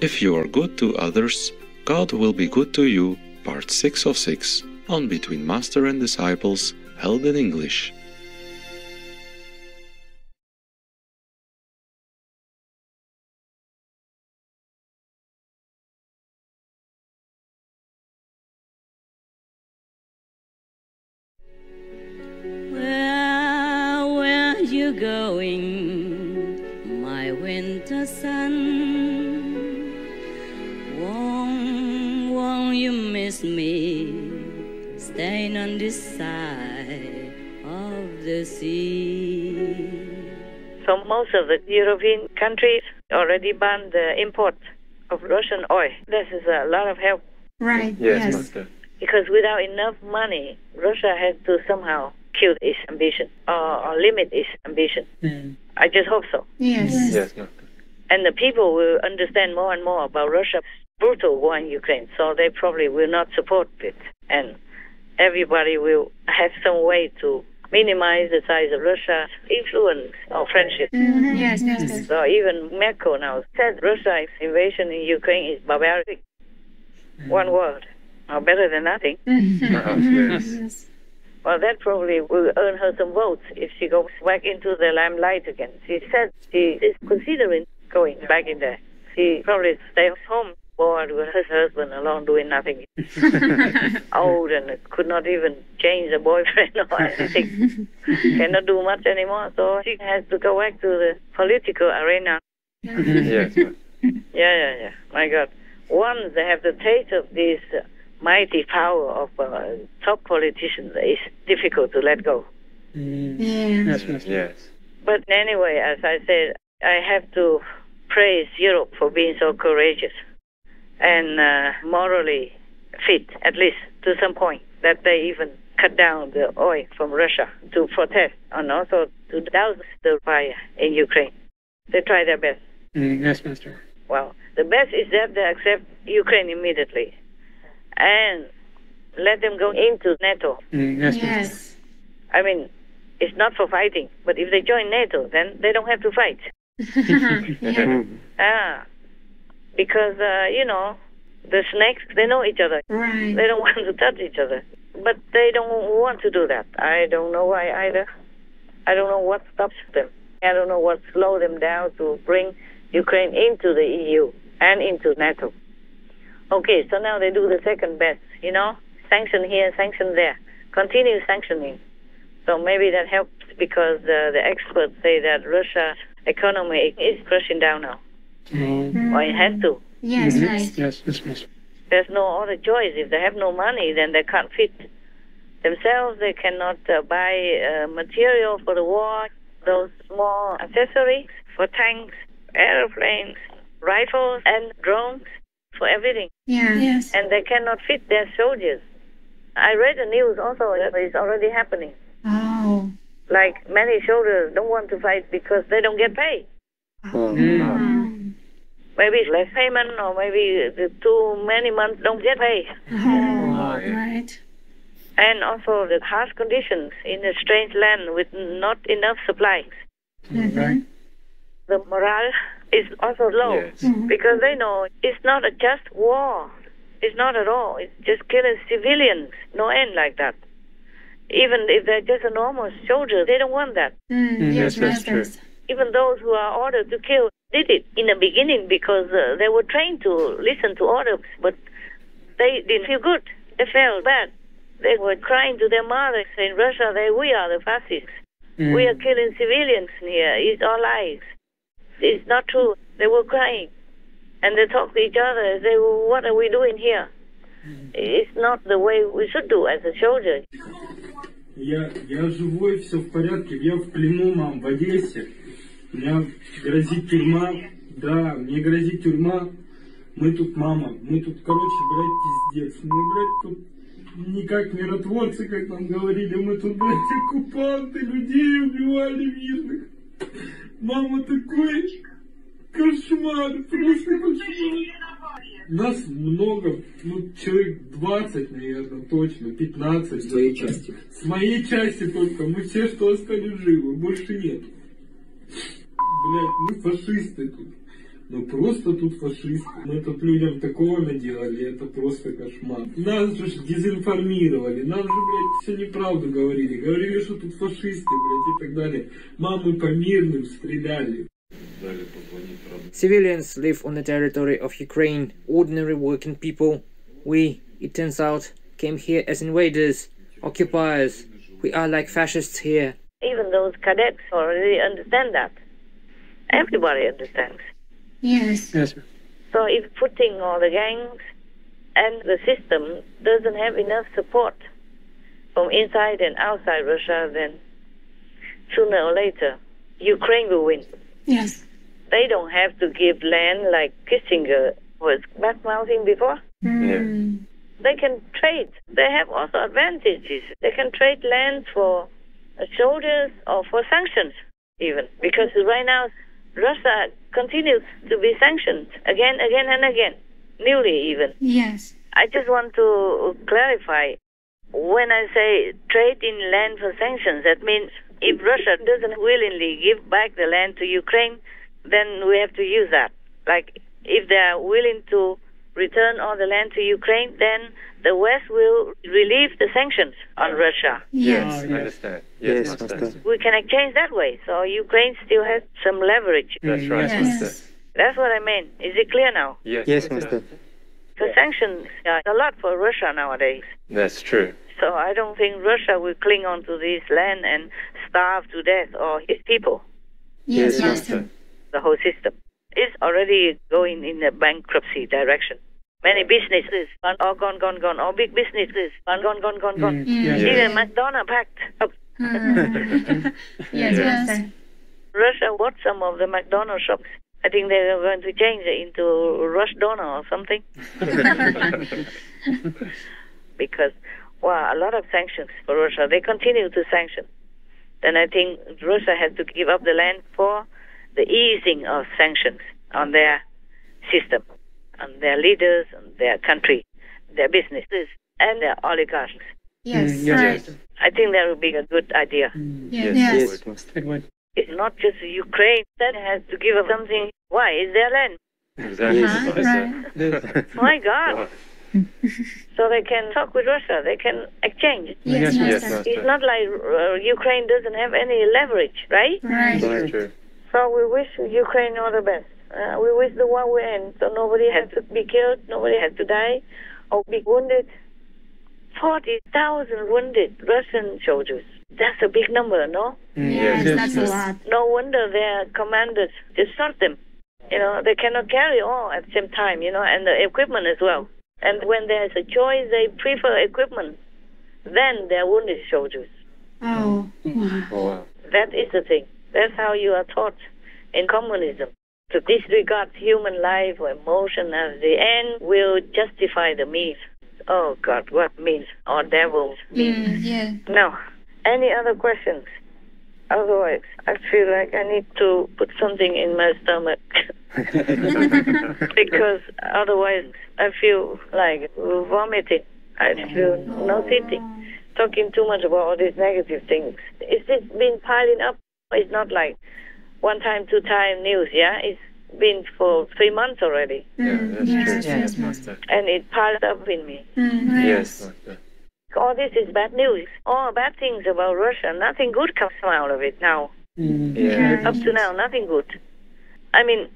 If you are good to others, God will be good to you. Part 6 of 6 on Between Master and Disciples, held in English. Where you going, my winter sun? Won't you miss me, staying on this side of the sea? So most of the European countries already banned the import of Russian oil. This is a lot of help. Right, Yes, yes. Master. Because without enough money, Russia has to somehow kill its ambition or limit its ambition. I just hope so. Yes. Yes, Master. And the people will understand more and more about Russia's brutal war in Ukraine, so they probably will not support it. And everybody will have some way to minimize the size of Russia's influence or friendship. Yes, yes. So even Merkel now said Russia's invasion in Ukraine is barbaric. One word, or better than nothing. Yes. Well, that probably will earn her some votes if she goes back into the limelight again. She said she is considering going back in there. She probably stays home bored with her husband alone doing nothing. Old and could not even change the boyfriend or anything. Cannot do much anymore, so she has to go back to the political arena. Yes, Master. Yeah. My God. Once they have the taste of this mighty power of top politicians, it's difficult to let go. Yes. Yes. But anyway, as I said, I have to praise Europe for being so courageous and morally fit, at least to some point, that they even cut down the oil from Russia to protest and also to douse the fire in Ukraine. They try their best. Yes, Master. Well, the best is that they accept Ukraine immediately and let them go into NATO. Yes, Master. Yes. I mean, it's not for fighting, but if they join NATO, then they don't have to fight. Because, the snakes, they know each other. Right. They don't want to touch each other. But they don't want to do that. I don't know why either. I don't know what stops them. I don't know what slows them down to bring Ukraine into the EU and into NATO. Okay, so now they do the second best, sanction here, sanction there. Continue sanctioning. So maybe that helps because the experts say that Russia's economy is crashing down now. Or it has to. Yes, right. Yes, Master. There's no other choice. If they have no money, then they can't feed themselves. They cannot buy material for the war, those small accessories for tanks, airplanes, rifles, and drones, for everything. Yeah. Yes. And they cannot feed their soldiers. I read the news also that it's already happening. Oh. Like many soldiers don't want to fight because they don't get paid. Maybe it's less payment, or maybe the too many months don't get paid. Right. And also the harsh conditions in a strange land with not enough supplies. Right. The morale is also low Yes. because they know it's not a just war. It's not at all. It's just killing civilians. No end like that. Even if they're just a normal soldier, they don't want that. Yes, that's true. Master. Even those who are ordered to kill did it in the beginning because they were trained to listen to orders, but they didn't feel good. They felt bad. They were crying to their mothers in Russia that we are the fascists. We are killing civilians here. It's our lives. It's not true. They were crying. And they talked to each other and say, well, what are we doing here? It's not the way we should do as a soldier. Я живой, все в порядке. Я в плену, мам, в Одессе. Мне грозит тюрьма. Да, мне грозит тюрьма. Мы тут, мама, короче, блядь, пиздец. Мы, блядь, тут не как миротворцы, как нам говорили. Мы тут, блядь, оккупанты, людей убивали мирных. Мама, такой кошмар, просто кошмар. Нас много, человек 20, наверное, точно, 15. С твоей части? С моей части только. Мы все, что остались живы, больше нет. Блядь, мы фашисты тут. Ну просто тут фашисты. Мы тут людям такого наделали, это просто кошмар. Нас же дезинформировали, нам же, блядь, все неправду говорили. Говорили, что тут фашисты, блядь, и так далее. Мамы по мирным стреляли. Civilians live on the territory of Ukraine, ordinary working people. We, it turns out, came here as invaders, occupiers. We are like fascists here. Even those cadets already understand that. Everybody understands. Yes. Yes, ma'am. So if putting all the gangs and the system doesn't have enough support from inside and outside Russia, then sooner or later, Ukraine will win. Yes. They don't have to give land like Kissinger was backmouthing before. They can trade. They have also advantages. They can trade land for soldiers or for sanctions even. Because right now, Russia continues to be sanctioned again and again, newly even. Yes. I just want to clarify, when I say trade in land for sanctions, that means if Russia doesn't willingly give back the land to Ukraine, then we have to use that. Like, if they are willing to return all the land to Ukraine, then the West will relieve the sanctions on Russia. Yes. Yes. Understand. Yes, Master. Master. We can exchange that way, so Ukraine still has some leverage. That's right, Yes. Master. That's what I mean. Is it clear now? Yes, Yes, Master. The sanctions are a lot for Russia nowadays. That's true. So I don't think Russia will cling on to this land and starve to death or his people. Yes, Yes, Master. The whole system is already going in a bankruptcy direction. Many businesses are all gone. All big businesses are gone. Yes. Even McDonald's packed up. Yes, Master. Russia bought some of the McDonald's shops. I think they are going to change it into Rush Donner or something. Because, a lot of sanctions for Russia. They continue to sanction. Then I think Russia has to give up the land for the easing of sanctions on their system, on their leaders, on their country, their businesses, and their oligarchs. Yes. Yes. Right. I think that would be a good idea. Yes. Yes, Master. It would. It's not just Ukraine that has to give up something. Why? It's their land. Exactly. Yes. Master. My God. So they can talk with Russia. They can exchange. Yes, Yes, Master. It's not like Ukraine doesn't have any leverage, right? Right. That's true. So we wish Ukraine all the best. We wish the war will end, so nobody has to be killed, nobody has to die or be wounded. 40,000 wounded Russian soldiers. That's a big number, no? Yes, Yes. that's a lot. No wonder their commanders just shot them. They cannot carry all at the same time, and the equipment as well. And when there's a choice, they prefer equipment than their wounded soldiers. Oh. Wow. Oh, wow. That is the thing. That's how you are taught in communism. To disregard human life or emotion as the end will justify the means. Oh God, what means? Or devil means. Yeah. No. Any other questions? Otherwise, I feel like I need to put something in my stomach. Because otherwise I feel like vomiting. I feel nauseating. Talking too much about all these negative things. It's just been piling up. It's not like one time, two time news, yeah? It's been for 3 months already. Yeah, that's Yes, true. yes, Master. And it piled up in me. Yes, Master. All this is bad news. All bad things about Russia. Nothing good comes out of it now. Yeah. Up to now, nothing good. I mean,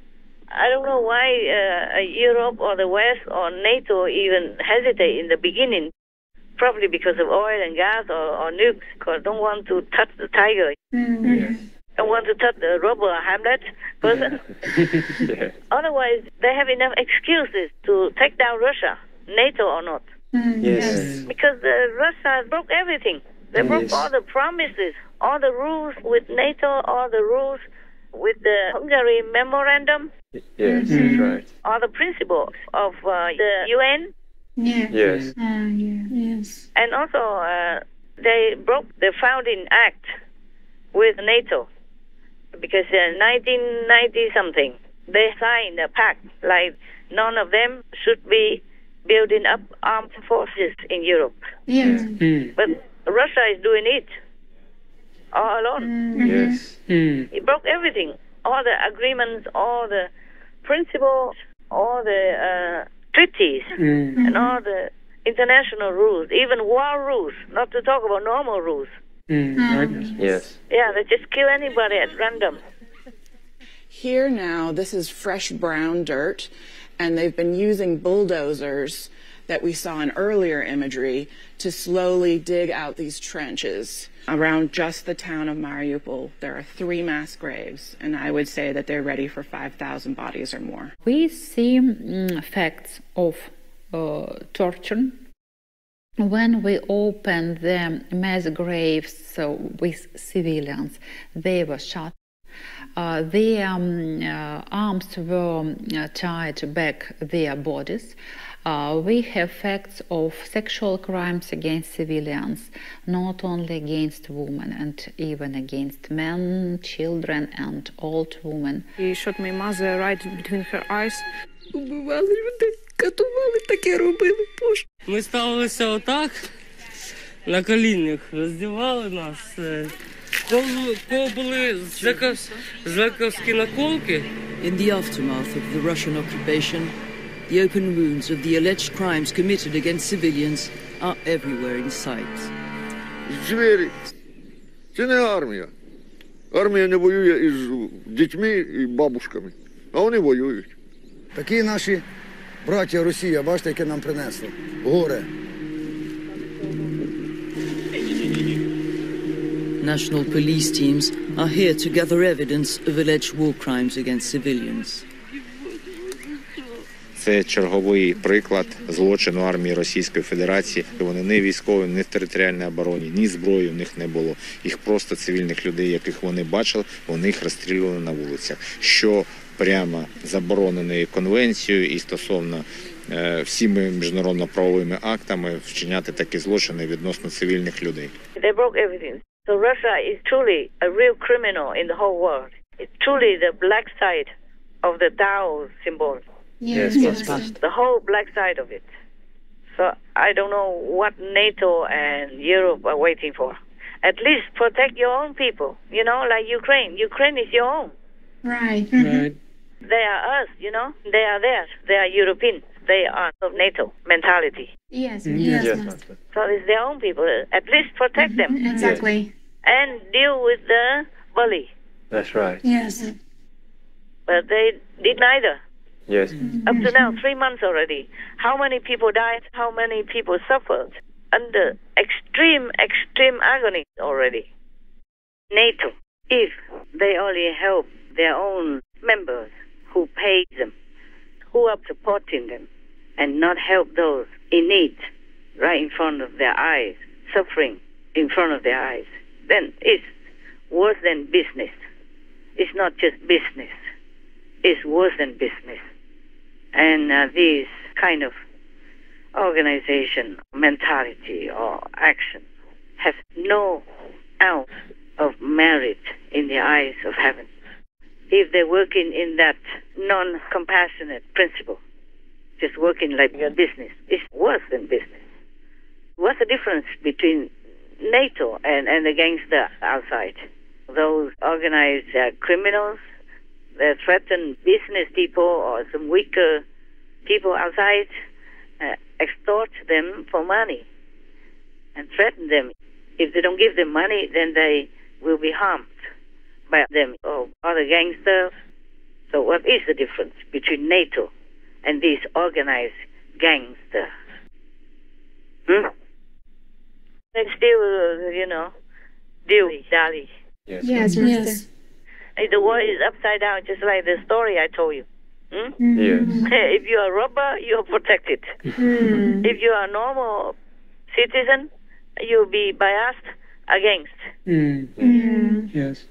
I don't know why Europe or the West or NATO even hesitate in the beginning. Probably because of oil and gas or nukes, because don't want to touch the tiger. Don't want to touch the rubber Hamlet person. Yeah. Otherwise, they have enough excuses to take down Russia, NATO or not. Yes. Because Russia broke everything. They broke Yes. all the promises, all the rules with NATO, all the rules with the Hungary memorandum, Yes, that's right. all the principles of the UN. Yeah. Yes. Yes. And also, they broke the founding act with NATO. Because in 1990-something, they signed a pact, like none of them should be building up armed forces in Europe. Yes. But Russia is doing it all alone. Yes. It broke everything, all the agreements, all the principles, all the treaties, and all the international rules, even war rules, not to talk about normal rules. Right. Yes. Yeah, they just kill anybody at random. Here now, this is fresh brown dirt, and they've been using bulldozers that we saw in earlier imagery to slowly dig out these trenches. Around just the town of Mariupol, there are 3 mass graves, and I would say that they're ready for 5,000 bodies or more. We see facts of torture. When we opened the mass graves with civilians, they were shot. Their arms were tied back their bodies. We have facts of sexual crimes against civilians, not only against women, and even against men, children, and old women. He shot my mother right between her eyes. Убивали людей, катували, таке робили. Ми ставилися отак, на колінах, роздівали нас. Кого були зековські наколки. In the aftermath of the Russian occupation, the open wounds of the alleged crimes committed against civilians are everywhere in sight. Звірі. Це не армія. Армія не воює із дітьми і бабушками, а вони воюють. Такі наші браття Росія, бачите, яке нам принесли. Горе. National police teams are here to gather evidence of alleged war crimes against civilians. Це черговий приклад злочину армії Російської Федерації. Вони не військові, не в територіальній обороні, ні зброї в них не було. Їх просто цивільних людей, яких вони бачили, вони їх розстрілювали на вулицях. Що прямо заборонено конвенцією і стосовно всіми міжнародно-правовими актами вчиняти такі злочини відносно цивільних людей. They broke everything. So Russia is truly a real criminal in the whole world. It's truly the black side of the Tao symbol. Yes. The whole black side of it. So I don't know what NATO and Europe are waiting for. At least protect your own people, you know, like Ukraine. Ukraine is your own. Right. They are us, you know. They are theirs. They are Europeans. They are of NATO mentality. Yes. So it's their own people. At least protect them. Exactly. And deal with the bully. That's right. Yes. But they did neither. Yes. Up to now, 3 months already. How many people died? How many people suffered under extreme agony already? NATO, if they only help their own members who pay them, who are supporting them, and not help those in need right in front of their eyes, suffering in front of their eyes, then it's worse than business. It's not just business. It's worse than business. And this kind of organization, mentality, or action has no ounce of merit in the eyes of heaven. If they're working in that non-compassionate principle, just working like your business, it's worse than business. What's the difference between NATO and the gangster outside? Those organized criminals that threaten business people or some weaker people outside, extort them for money and threaten them. If they don't give them money, then they will be harmed by them or other gangsters. So what is the difference between NATO and these organized gangsters? They still, dilly-dally. Yes. The world is upside down, just like the story I told you. Yes. If you are a robber, you are protected. If you are a normal citizen, you'll be biased against. Yes.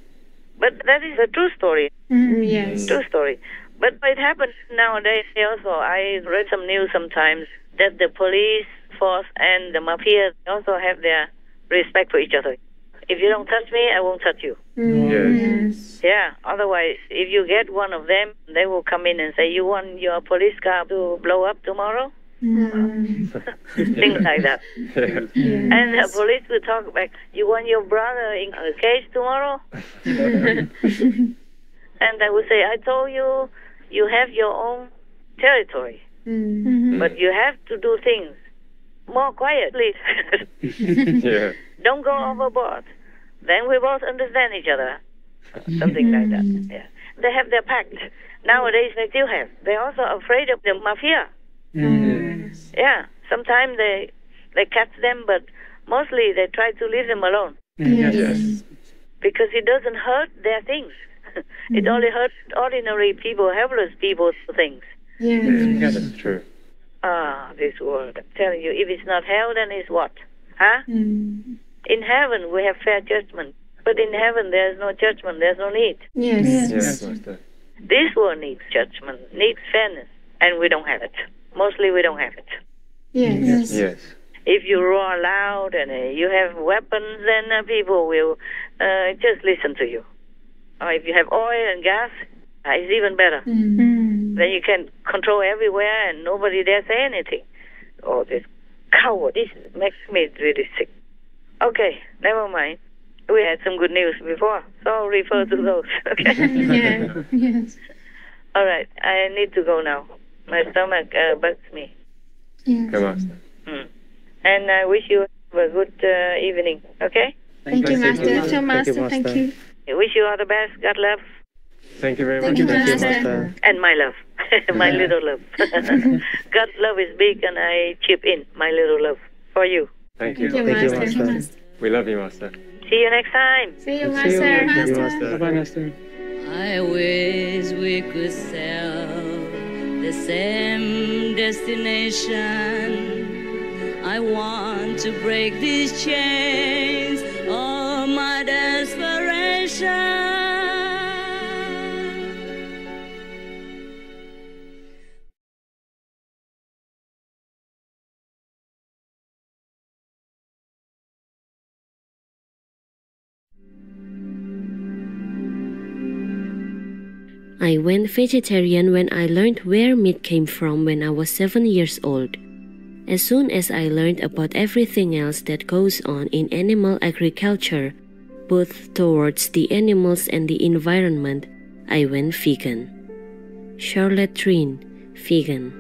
But that is a true story. Yes. True story. But it happens nowadays also. I read some news sometimes that the police force and the mafia also have their respect for each other. If you don't touch me, I won't touch you. Yes. Yeah, otherwise, if you get one of them, they will come in and say, you want your police car to blow up tomorrow? Things like that. And the police will talk back, you want your brother in a cage tomorrow? And I would say, I told you, you have your own territory, but you have to do things more quietly. Yeah. Don't go overboard. Then we both understand each other. Something like that. Yeah. They have their pact. Nowadays they still have. They're also afraid of the mafia. Yeah. Sometimes they catch them, but mostly they try to leave them alone. Yes. Because it doesn't hurt their things. It only hurts ordinary people, helpless people's things. Yes, that's true. This world. I'm telling you, if it's not hell, then it's what? Huh? In heaven, we have fair judgment. But in heaven, there's no judgment. There's no need. Yes, Master. This world needs judgment, needs fairness, and we don't have it. Mostly we don't have it. Yes. If you roar loud and you have weapons, then people will just listen to you. Or if you have oil and gas, it's even better. Then you can control everywhere and nobody dare say anything. Oh, this coward, this makes me really sick. Okay, never mind. We had some good news before, so I'll refer to those. Okay? Yes. All right, I need to go now. My stomach bugs me. Yes. Okay, Master. And I wish you a good evening, okay? Thank you, Master. Master. Thank you. I wish you all the best. God love. Thank you very much. Thank you, Master. And my love. My little love. God's love is big and I chip in my little love for you. Thank you. Thank you, Master. We love you, Master. See you next time. See you, Master. Bye-bye, Master. I wish we could sail the same destination. I want to break these chains of my desperation. I went vegetarian when I learned where meat came from when I was 7 years old. As soon as I learned about everything else that goes on in animal agriculture, both towards the animals and the environment, I went vegan. Charlotte Trine, vegan.